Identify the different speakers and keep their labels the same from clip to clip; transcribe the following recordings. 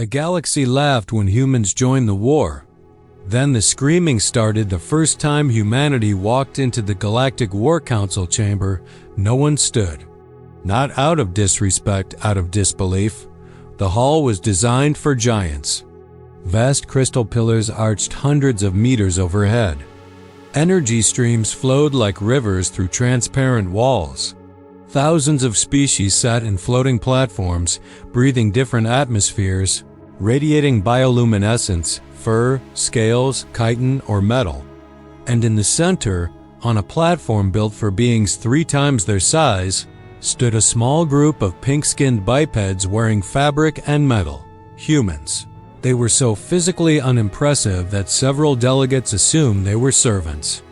Speaker 1: The galaxy laughed when humans joined the war. Then the screaming started the first time humanity walked into the Galactic War Council chamber. No one stood. Not out of disrespect, out of disbelief. The hall was designed for giants. Vast crystal pillars arched hundreds of meters overhead. Energy streams flowed like rivers through transparent walls. Thousands of species sat in floating platforms, breathing different atmospheres, radiating bioluminescence, fur, scales, chitin, or metal. And in the center, on a platform built for beings 3 times their size, stood a small group of pink-skinned bipeds wearing fabric and metal, humans. They were so physically unimpressive that several delegates assumed they were servants.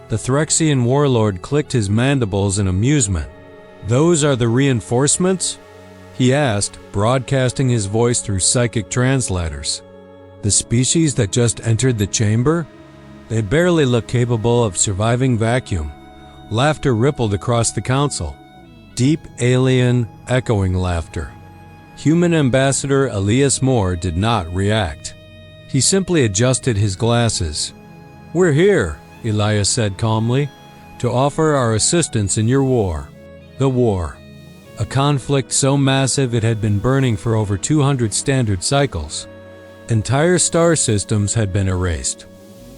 Speaker 1: The Threxian warlord clicked his mandibles in amusement. "Those are the reinforcements?" he asked, broadcasting his voice through psychic translators. "The species that just entered the chamber? They barely look capable of surviving vacuum." Laughter rippled across the council. Deep, alien, echoing laughter. Human Ambassador Elias Moore did not react. He simply adjusted his glasses. "We're here," Elias said calmly, "to offer our assistance in your war." The war. A conflict so massive it had been burning for over 200 standard cycles. Entire star systems had been erased.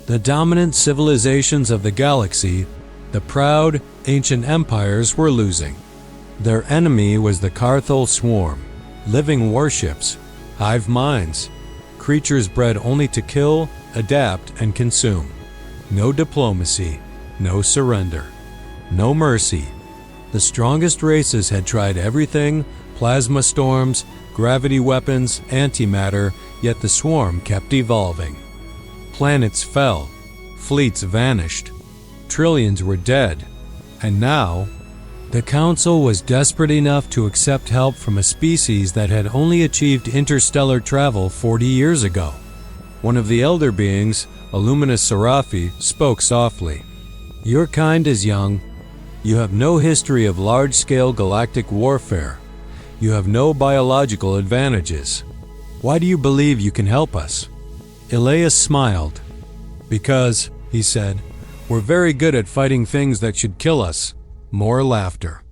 Speaker 1: The dominant civilizations of the galaxy, the proud, ancient empires, were losing. Their enemy was the Carthel swarm. Living warships, hive minds, creatures bred only to kill, adapt, and consume. No diplomacy, no surrender, no mercy. The strongest races had tried everything: plasma storms, gravity weapons, antimatter, yet the swarm kept evolving. Planets fell, fleets vanished, trillions were dead, and now the Council was desperate enough to accept help from a species that had only achieved interstellar travel 40 years ago. One of the elder beings, a luminous Seraphi, spoke softly. "Your kind is young. You have no history of large-scale galactic warfare. You have no biological advantages. Why do you believe you can help us?" Elias smiled. "Because," he said, "we're very good at fighting things that should kill us." More laughter.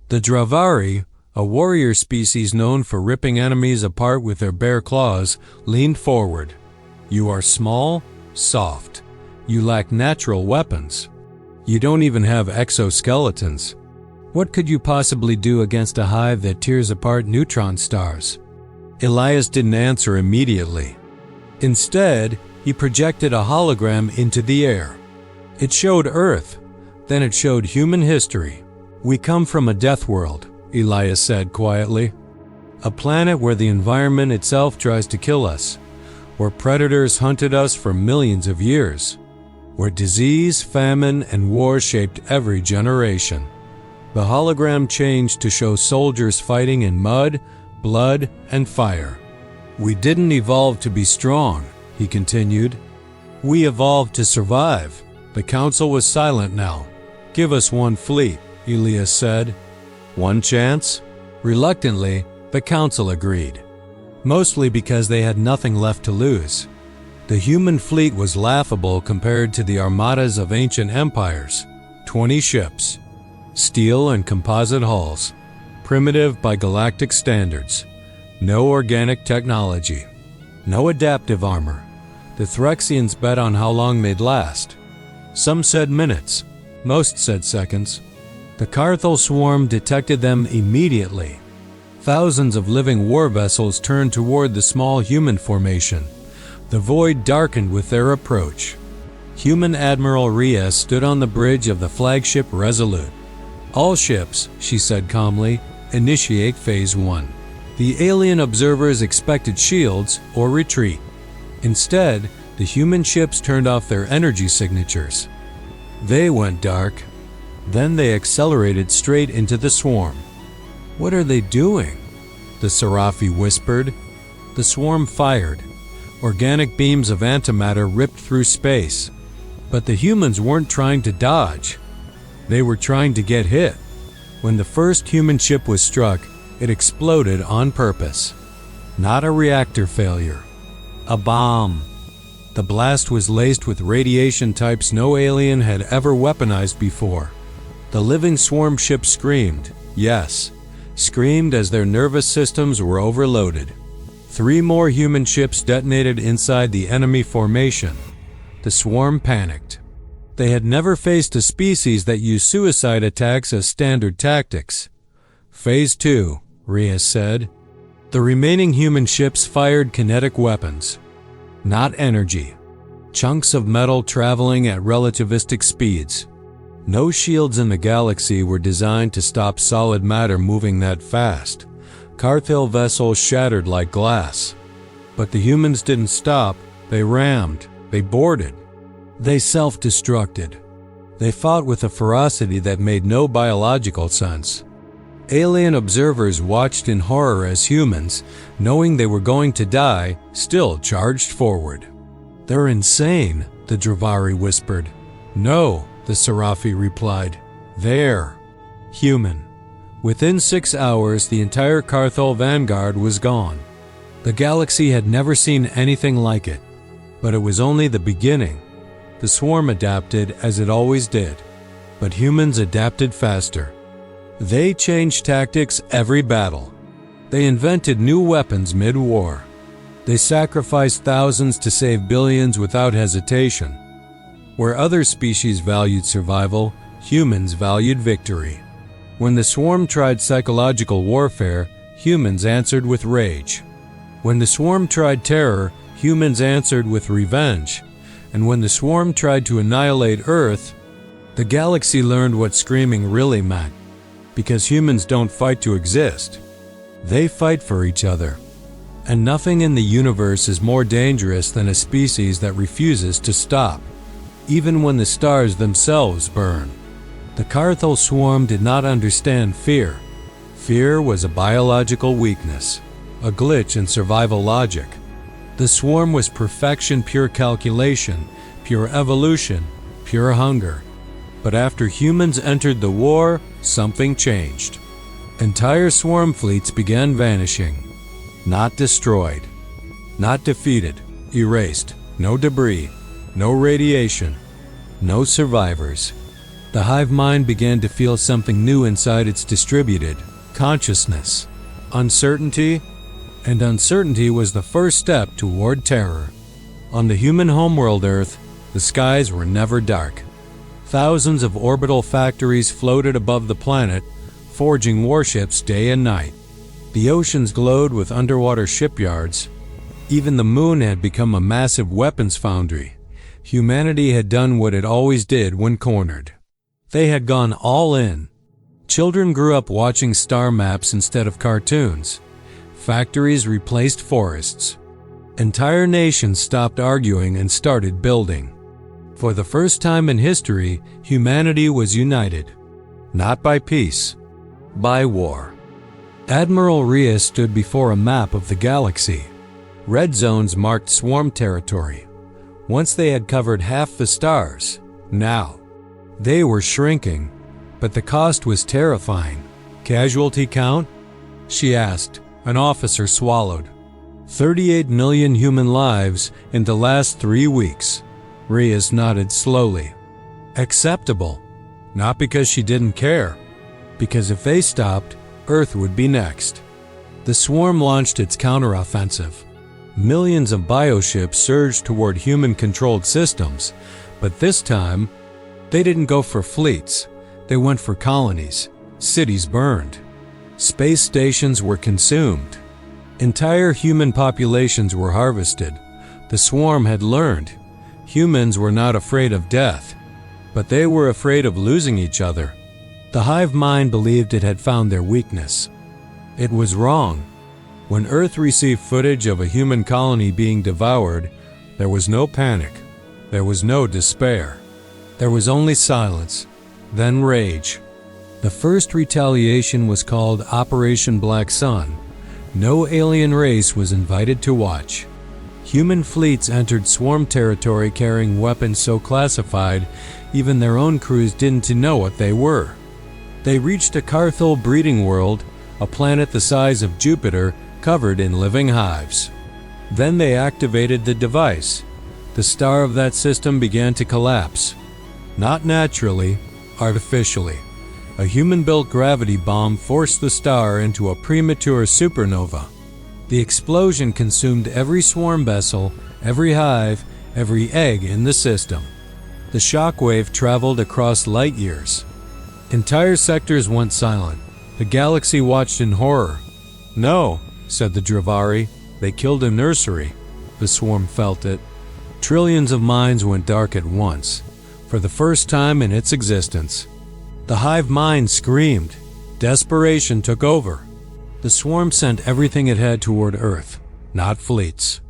Speaker 1: The Dravari, a warrior species known for ripping enemies apart with their bare claws, leaned forward. "You are small, soft. You lack natural weapons. You don't even have exoskeletons. What could you possibly do against a hive that tears apart neutron stars?" Elias didn't answer immediately. Instead, he projected a hologram into the air. It showed Earth. Then it showed human history. "We come from a death world," Elias said quietly. "A planet where the environment itself tries to kill us, where predators hunted us for millions of years, where disease, famine, and war shaped every generation." The hologram changed to show soldiers fighting in mud, blood, and fire. "We didn't evolve to be strong," he continued. "We evolved to survive." The council was silent now. "Give us one fleet," Elias said. "One chance?" Reluctantly, the council agreed. Mostly because they had nothing left to lose. The human fleet was laughable compared to the armadas of ancient empires. 20 ships. Steel and composite hulls. Primitive by galactic standards. No organic technology. No adaptive armor. The Threxians bet on how long they'd last. Some said minutes. Most said seconds. The Carthel swarm detected them immediately. Thousands of living war vessels turned toward the small human formation. The void darkened with their approach. Human Admiral Rhea stood on the bridge of the flagship Resolute. "All ships," she said calmly, "initiate Phase 1. The alien observers expected shields or retreat. Instead, the human ships turned off their energy signatures. They went dark. Then they accelerated straight into the swarm." "What are they doing?" the Seraphi whispered. The swarm fired. Organic beams of antimatter ripped through space. But the humans weren't trying to dodge. They were trying to get hit. When the first human ship was struck, it exploded on purpose. Not a reactor failure. A bomb. The blast was laced with radiation types no alien had ever weaponized before. The living swarm ship screamed, yes, screamed as their nervous systems were overloaded. 3 more human ships detonated inside the enemy formation. The swarm panicked. They had never faced a species that used suicide attacks as standard tactics. Phase 2, Reyes said. The remaining human ships fired kinetic weapons. Not energy. Chunks of metal traveling at relativistic speeds. No shields in the galaxy were designed to stop solid matter moving that fast. Carthel vessels shattered like glass. But the humans didn't stop. They rammed. They boarded. They self-destructed. They fought with a ferocity that made no biological sense. Alien observers watched in horror as humans, knowing they were going to die, still charged forward. "They're insane," the Dravari whispered. "No," the Serafi replied. "They're human." Within 6 hours, the entire Carthel vanguard was gone. The galaxy had never seen anything like it. But it was only the beginning. The swarm adapted as it always did. But humans adapted faster. They changed tactics every battle. They invented new weapons mid-war. They sacrificed thousands to save billions without hesitation. Where other species valued survival, humans valued victory. When the swarm tried psychological warfare, humans answered with rage. When the swarm tried terror, humans answered with revenge. And when the swarm tried to annihilate Earth, the galaxy learned what screaming really meant. Because humans don't fight to exist. They fight for each other. And nothing in the universe is more dangerous than a species that refuses to stop, even when the stars themselves burn. The Carthel swarm did not understand fear. Fear was a biological weakness, a glitch in survival logic. The swarm was perfection, pure calculation, pure evolution, pure hunger. But after humans entered the war, something changed. Entire swarm fleets began vanishing. Not destroyed. Not defeated. Erased. No debris. No radiation. No survivors. The hive mind began to feel something new inside its distributed consciousness. Uncertainty. And uncertainty was the first step toward terror. On the human homeworld Earth, the skies were never dark. Thousands of orbital factories floated above the planet, forging warships day and night. The oceans glowed with underwater shipyards. Even the moon had become a massive weapons foundry. Humanity had done what it always did when cornered. They had gone all in. Children grew up watching star maps instead of cartoons. Factories replaced forests. Entire nations stopped arguing and started building. For the first time in history, humanity was united. Not by peace, by war. Admiral Reyes stood before a map of the galaxy. Red zones marked swarm territory. Once they had covered half the stars. Now, they were shrinking. But the cost was terrifying. Casualty count? She asked. An officer swallowed. 38 million human lives in the last 3 weeks. Reyes nodded slowly. Acceptable. Not because she didn't care. Because if they stopped, Earth would be next. The swarm launched its counteroffensive. Millions of bioships surged toward human-controlled systems, but this time, they didn't go for fleets. They went for colonies. Cities burned. Space stations were consumed. Entire human populations were harvested. The swarm had learned. Humans were not afraid of death, but they were afraid of losing each other. The hive mind believed it had found their weakness. It was wrong. When Earth received footage of a human colony being devoured, there was no panic. There was no despair. There was only silence, then rage. The first retaliation was called Operation Black Sun. No alien race was invited to watch. Human fleets entered swarm territory carrying weapons so classified, even their own crews didn't know what they were. They reached a Carthel breeding world, a planet the size of Jupiter, covered in living hives. Then they activated the device. The star of that system began to collapse. Not naturally, artificially. A human-built gravity bomb forced the star into a premature supernova. The explosion consumed every swarm vessel, every hive, every egg in the system. The shock wave traveled across light years. Entire sectors went silent. The galaxy watched in horror. "No," said the Dravari, "they killed a nursery." The swarm felt it. Trillions of minds went dark at once, for the first time in its existence. The hive mind screamed. Desperation took over. The swarm sent everything it had toward Earth, not fleets.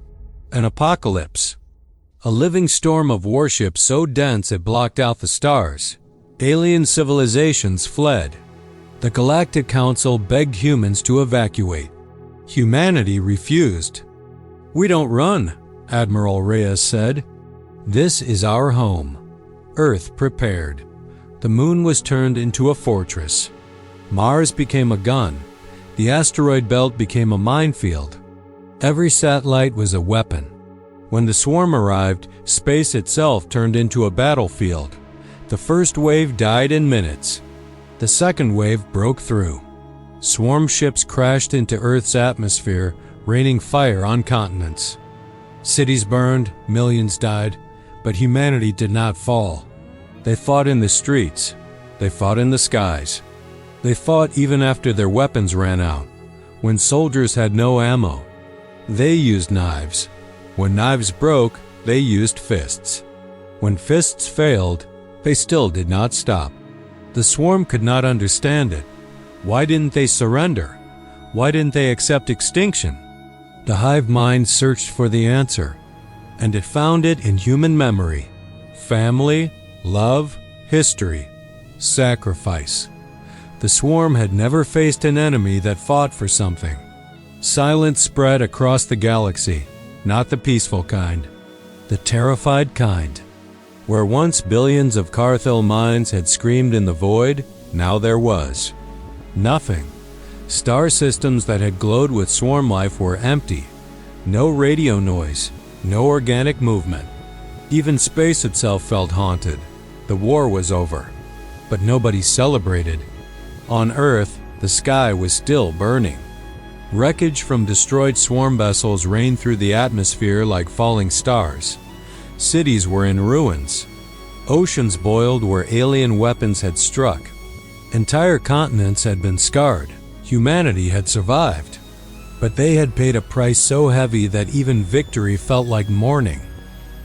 Speaker 1: An apocalypse. A living storm of warships so dense it blocked out the stars. Alien civilizations fled. The Galactic Council begged humans to evacuate. Humanity refused. "We don't run," Admiral Reyes said. "This is our home." Earth prepared. The moon was turned into a fortress. Mars became a gun. The asteroid belt became a minefield. Every satellite was a weapon. When the swarm arrived, space itself turned into a battlefield. The first wave died in minutes. The second wave broke through. Swarm ships crashed into Earth's atmosphere, raining fire on continents. Cities burned, millions died, but humanity did not fall. They fought in the streets. They fought in the skies. They fought even after their weapons ran out, when soldiers had no ammo. They used knives. When knives broke, they used fists. When fists failed, they still did not stop. The swarm could not understand it. Why didn't they surrender? Why didn't they accept extinction? The hive mind searched for the answer, and it found it in human memory. Family, love, history, sacrifice. The swarm had never faced an enemy that fought for something. Silence spread across the galaxy, not the peaceful kind, the terrified kind. Where once billions of Carthel minds had screamed in the void, now there was nothing. Star systems that had glowed with swarm life were empty. No radio noise, no organic movement. Even space itself felt haunted. The war was over, but nobody celebrated. On Earth, the sky was still burning. Wreckage from destroyed swarm vessels rained through the atmosphere like falling stars. Cities were in ruins. Oceans boiled where alien weapons had struck. Entire continents had been scarred. Humanity had survived. But they had paid a price so heavy that even victory felt like mourning.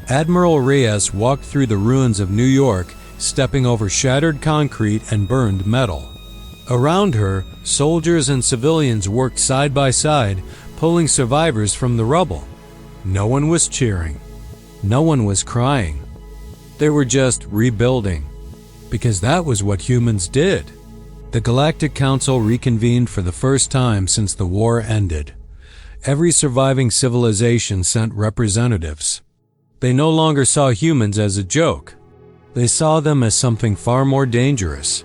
Speaker 1: Admiral Reyes walked through the ruins of New York, stepping over shattered concrete and burned metal. Around her, soldiers and civilians worked side by side, pulling survivors from the rubble. No one was cheering. No one was crying. They were just rebuilding, because that was what humans did. The Galactic Council reconvened for the first time since the war ended. Every surviving civilization sent representatives. They no longer saw humans as a joke. They saw them as something far more dangerous.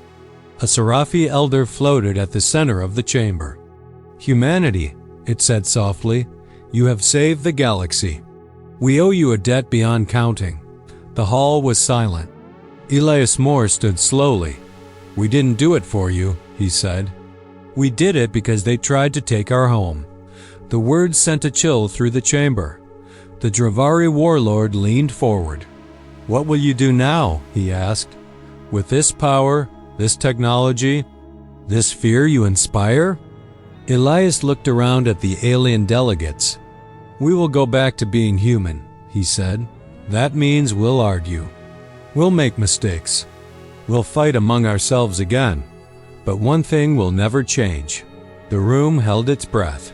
Speaker 1: A Serafi elder floated at the center of the chamber. "Humanity," it said softly, "you have saved the galaxy. We owe you a debt beyond counting." The hall was silent. Elias Moore stood slowly. "We didn't do it for you," he said. "We did it because they tried to take our home." The words sent a chill through the chamber. The Dravari warlord leaned forward. "What will you do now?" he asked. "With this power, this technology, this fear you inspire?" Elias looked around at the alien delegates. "We will go back to being human," he said. "That means we'll argue. We'll make mistakes. We'll fight among ourselves again. But one thing will never change." The room held its breath.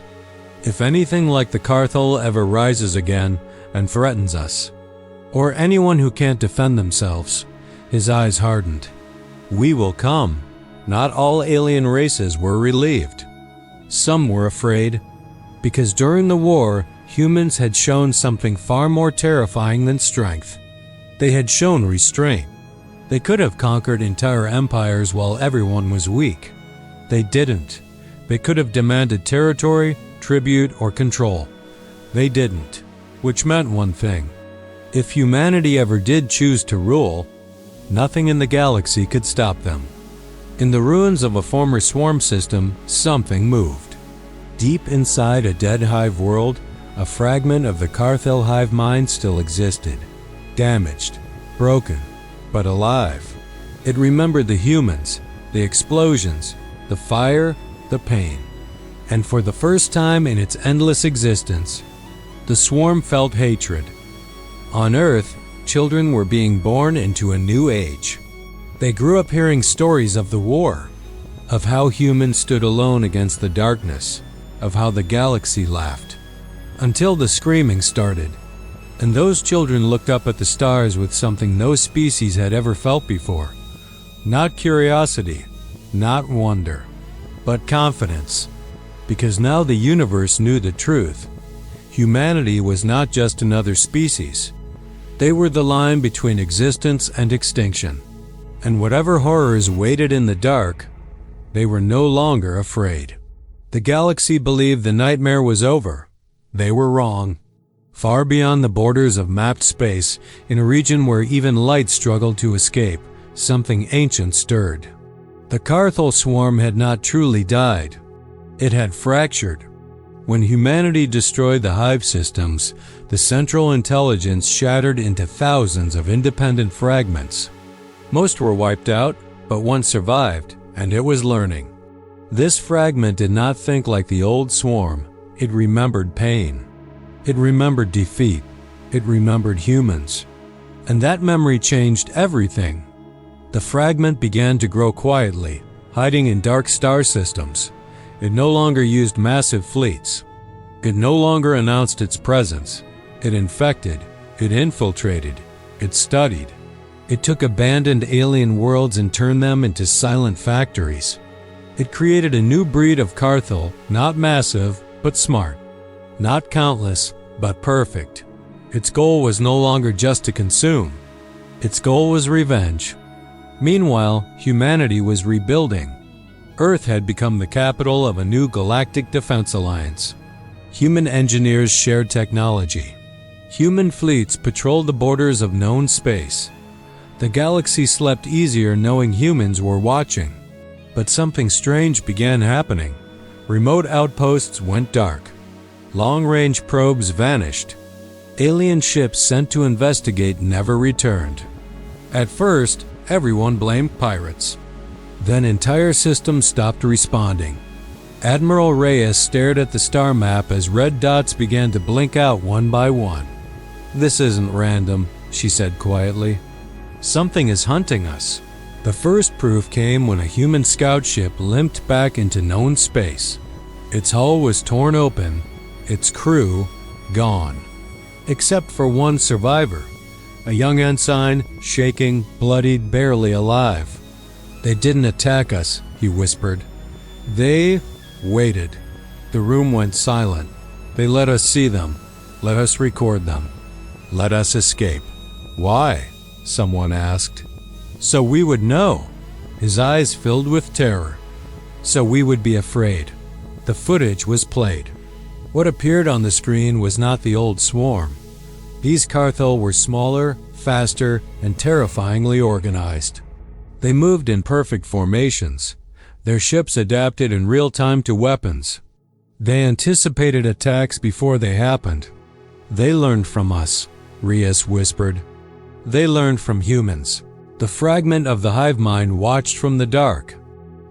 Speaker 1: "If anything like the Carthel ever rises again and threatens us, or anyone who can't defend themselves," his eyes hardened, "we will come." Not all alien races were relieved. Some were afraid, because during the war, humans had shown something far more terrifying than strength. They had shown restraint. They could have conquered entire empires while everyone was weak. They didn't. They could have demanded territory, contribute, or control. They didn't, which meant one thing. If humanity ever did choose to rule, nothing in the galaxy could stop them. In the ruins of a former swarm system, something moved. Deep inside a dead hive world, a fragment of the Carthel hive mind still existed. Damaged, broken, but alive. It remembered the humans, the explosions, the fire, the pain. And for the first time in its endless existence, the swarm felt hatred. On Earth, children were being born into a new age. They grew up hearing stories of the war, of how humans stood alone against the darkness, of how the galaxy laughed. Until the screaming started, and those children looked up at the stars with something no species had ever felt before. Not curiosity, not wonder, but confidence. Because now the universe knew the truth. Humanity was not just another species. They were the line between existence and extinction. And whatever horrors waited in the dark, they were no longer afraid. The galaxy believed the nightmare was over. They were wrong. Far beyond the borders of mapped space, in a region where even light struggled to escape, something ancient stirred. The Carthel swarm had not truly died. It had fractured. When humanity destroyed the hive systems, the central intelligence shattered into thousands of independent fragments. Most were wiped out, but one survived, and it was learning. This fragment did not think like the old swarm. It remembered pain. It remembered defeat. It remembered humans. And that memory changed everything. The fragment began to grow quietly, hiding in dark star systems. It no longer used massive fleets. It no longer announced its presence. It infected. It infiltrated. It studied. It took abandoned alien worlds and turned them into silent factories. It created a new breed of Carthel, not massive, but smart. Not countless, but perfect. Its goal was no longer just to consume. Its goal was revenge. Meanwhile, humanity was rebuilding. Earth had become the capital of a new galactic defense alliance. Human engineers shared technology. Human fleets patrolled the borders of known space. The galaxy slept easier knowing humans were watching. But something strange began happening. Remote outposts went dark. Long-range probes vanished. Alien ships sent to investigate never returned. At first, everyone blamed pirates. Then entire systems stopped responding. Admiral Reyes stared at the star map as red dots began to blink out one by one. "This isn't random," she said quietly. "Something is hunting us." The first proof came when a human scout ship limped back into known space. Its hull was torn open, its crew gone. Except for one survivor, a young ensign, shaking, bloodied, barely alive. "They didn't attack us," he whispered. "They waited." The room went silent. "They let us see them, let us record them, let us escape." "Why?" someone asked. "So we would know." His eyes filled with terror. "So we would be afraid." The footage was played. What appeared on the screen was not the old swarm. These Carthel were smaller, faster, and terrifyingly organized. They moved in perfect formations. Their ships adapted in real time to weapons. They anticipated attacks before they happened. "They learned from us," Reyes whispered. "They learned from humans." The fragment of the hive mind watched from the dark.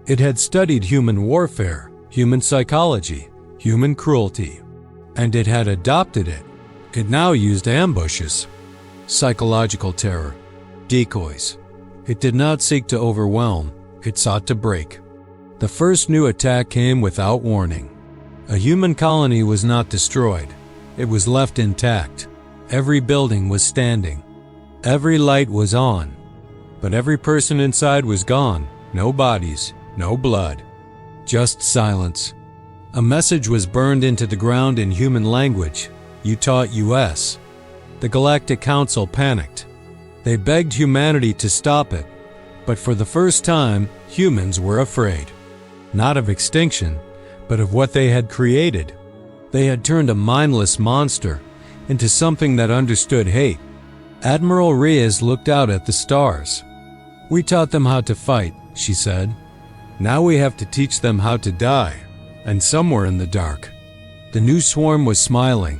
Speaker 1: It had studied human warfare, human psychology, human cruelty, and it had adopted it. It now used ambushes, psychological terror, decoys. It did not seek to overwhelm, it sought to break. The first new attack came without warning. A human colony was not destroyed. It was left intact. Every building was standing. Every light was on. But every person inside was gone. No bodies, no blood. Just silence. A message was burned into the ground in human language. Utah, US. The Galactic Council panicked. They begged humanity to stop it. But for the first time, humans were afraid. Not of extinction, but of what they had created. They had turned a mindless monster into something that understood hate. Admiral Reyes looked out at the stars. "We taught them how to fight," she said. "Now we have to teach them how to die." And somewhere in the dark, the new swarm was smiling.